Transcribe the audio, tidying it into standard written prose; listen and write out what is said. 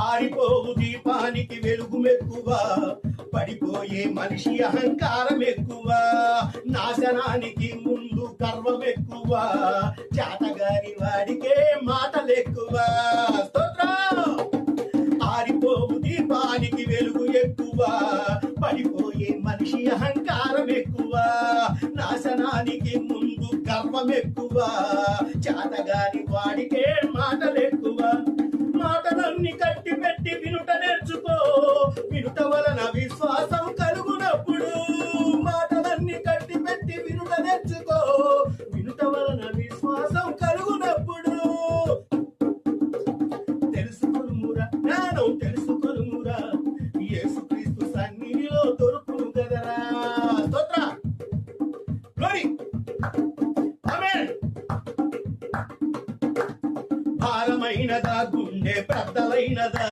ఆరిపోవు దీపానికి వెలుగు మెక్కువ, పడిపోయే మనిషి అహంకారం ఎక్కువ, నాశనానికి ముందు గర్వం ఎక్కువ, చేతగాని వాడికే మాటలు ఎక్కువ. ఆరిపోవు దీపానికి వెలుగు ఎక్కువ, పడిపోయే మనిషి అహంకారం ఎక్కువ, నాశనానికి ముందు గర్వం ఎక్కువ, చేతగాని వాడికే మాటలు ఎక్కువ. మాటలన్నీ కట్టి పెట్టి వినుట నేర్చుకో, వినుట వలన విశ్వాసం కలుగునప్పుడు. మాటలన్నీ కట్టి పెట్టి వినుట నేర్చుకో, వినుట వలన విశ్వాసం కలుగునప్పుడు. తెలుసుకొనుమురా, జ్ఞానం తెలుసుకొనుమురా, యేసుక్రీస్తు సన్నిధిలో దొరుకును గదరా. స్తోత్ర గ్లోరీ ఆమేన్. భారమైనదా గుండె పెద్దలైనదా,